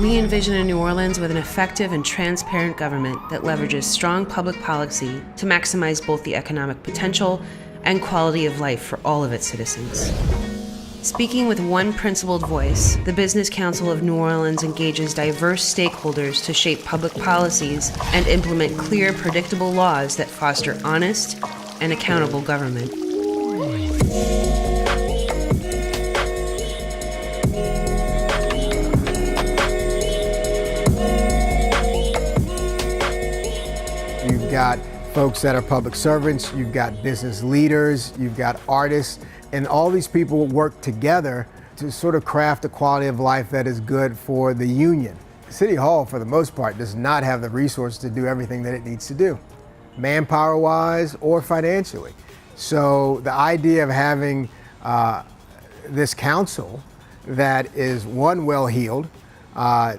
We envision a New Orleans with an effective and transparent government that leverages strong public policy to maximize both the economic potential and quality of life for all of its citizens. Speaking with one principled voice, the Business Council of New Orleans engages diverse stakeholders to shape public policies and implement clear, predictable laws that foster honest and accountable government. You've got folks that are public servants, you've got business leaders, you've got artists, and all these people work together to sort of craft a quality of life that is good for the union. City Hall, for the most part, does not have the resources to do everything that it needs to do, manpower-wise or financially. So the idea of having this council that is, one, well-heeled,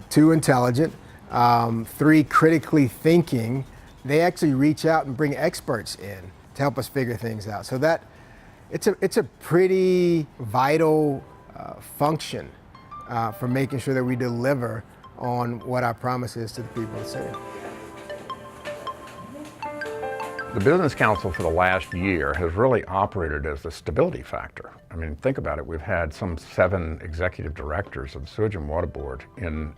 two, intelligent, three, critically thinking, they actually reach out and bring experts in to help us figure things out. So that it's a pretty vital function for making sure that we deliver on what our promise is to the people of the city. The Business Council for the last year has really operated as the stability factor. I mean, think about it. We've had some 7 executive directors of the Sewage and Water Board in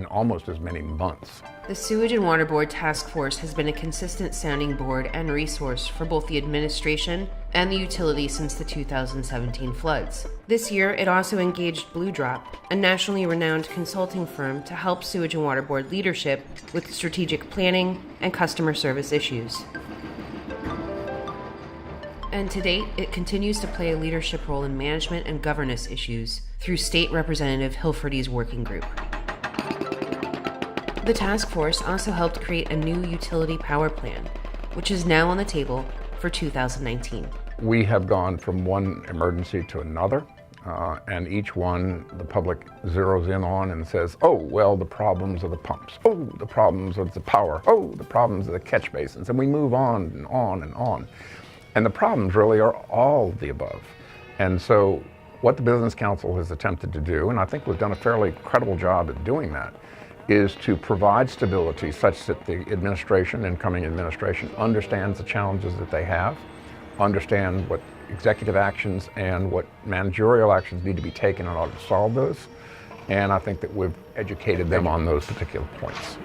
almost as many months. The Sewage and Water Board Task Force has been a consistent sounding board and resource for both the administration and the utility since the 2017 floods. This year, it also engaged Blue Drop, a nationally renowned consulting firm, to help Sewage and Water Board leadership with strategic planning and customer service issues. And to date, it continues to play a leadership role in management and governance issues through State Representative Hilferty's working group. The task force also helped create a new utility power plan, which is now on the table for 2019. We have gone from one emergency to another, and each one the public zeroes in on and says, oh, well, the problems are the pumps. Oh, the problems are the power. Oh, the problems are the catch basins. And we move on and on and on. And the problems really are all the above. And so what the Business Council has attempted to do, and I think we've done a fairly credible job at doing that, is to provide stability such that the administration, incoming administration, understands the challenges that they have, understand what executive actions and what managerial actions need to be taken in order to solve those. And I think that we've educated them on those particular points.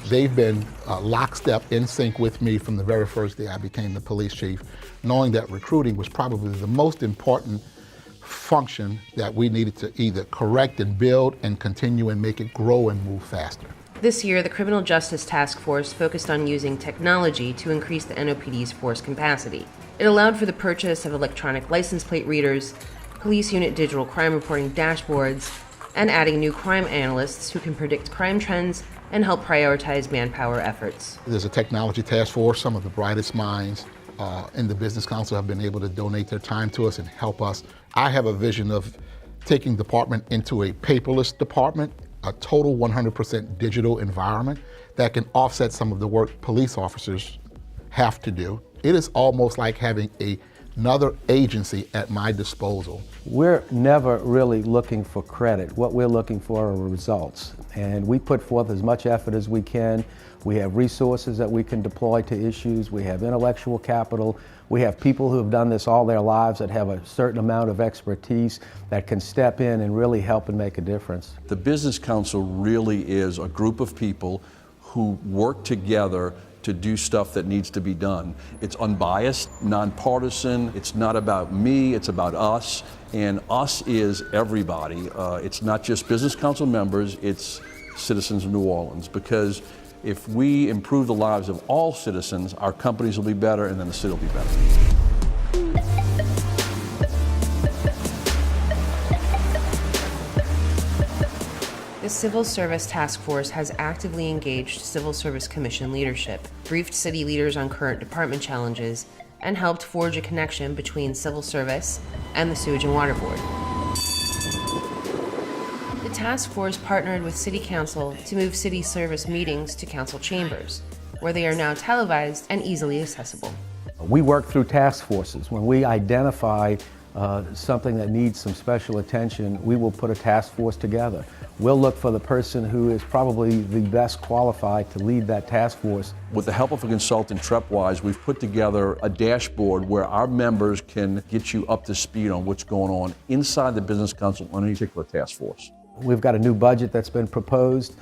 They've been lockstep, in sync with me from the very first day I became the police chief, knowing that recruiting was probably the most important function that we needed to either correct and build and continue and make it grow and move faster. This year, the Criminal Justice Task Force focused on using technology to increase the NOPD's force capacity. It allowed for the purchase of electronic license plate readers, police unit digital crime reporting dashboards, and adding new crime analysts who can predict crime trends and help prioritize manpower efforts. There's a technology task force. Some of the brightest minds in the Business Council have been able to donate their time to us and help us. I have a vision of taking department into a paperless department, a total 100% digital environment that can offset some of the work police officers have to do. It is almost like having another agency at my disposal. We're never really looking for credit. What we're looking for are results. And we put forth as much effort as we can. We have resources that we can deploy to issues. We have intellectual capital. We have people who have done this all their lives that have a certain amount of expertise that can step in and really help and make a difference. The Business Council really is a group of people who work together to do stuff that needs to be done. It's unbiased, nonpartisan. It's not about me, it's about us. And us is everybody. It's not just Business Council members, it's citizens of New Orleans. Because if we improve the lives of all citizens, our companies will be better and then the city will be better. The Civil Service Task Force has actively engaged Civil Service Commission leadership, briefed city leaders on current department challenges, and helped forge a connection between civil service and the Sewage and Water Board. The task force partnered with City Council to move city service meetings to council chambers, where they are now televised and easily accessible. We work through task forces. When we identify something that needs some special attention, we will put a task force together. We'll look for the person who is probably the best qualified to lead that task force. With the help of a consultant, TrepWise, we've put together a dashboard where our members can get you up to speed on what's going on inside the Business Council on any particular task force. We've got a new budget that's been proposed.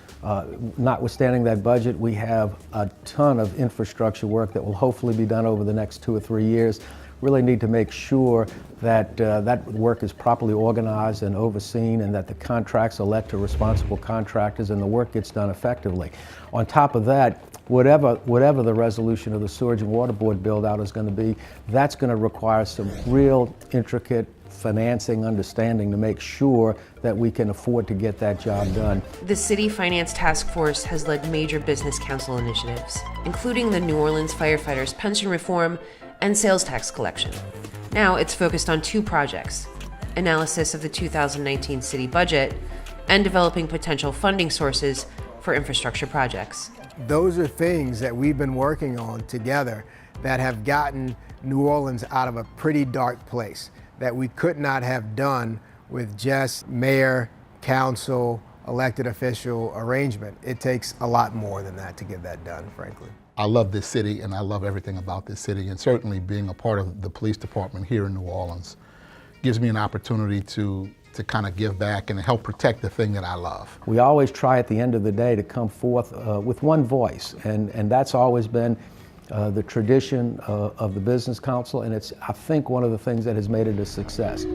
Notwithstanding that budget, we have a ton of infrastructure work that will hopefully be done over the next 2 or 3 years. Really need to make sure that that work is properly organized and overseen, and that the contracts are let to responsible contractors and the work gets done effectively. On top of that, whatever the resolution of the Sewage and Water Board build-out is going to be, that's going to require some real intricate financing understanding to make sure that we can afford to get that job done. The City Finance Task Force has led major business council initiatives, including the New Orleans firefighters' pension reform and sales tax collection. Now it's focused on 2 projects: analysis of the 2019 city budget and developing potential funding sources for infrastructure projects. Those are things that we've been working on together that have gotten New Orleans out of a pretty dark place that we could not have done with just mayor, council, elected official arrangement. It takes a lot more than that to get that done, frankly. I love this city and I love everything about this city, and certainly being a part of the police department here in New Orleans gives me an opportunity to kind of give back and help protect the thing that I love. We always try at the end of the day to come forth with one voice, and that's always been the tradition of the Business Council, and it's, I think, one of the things that has made it a success.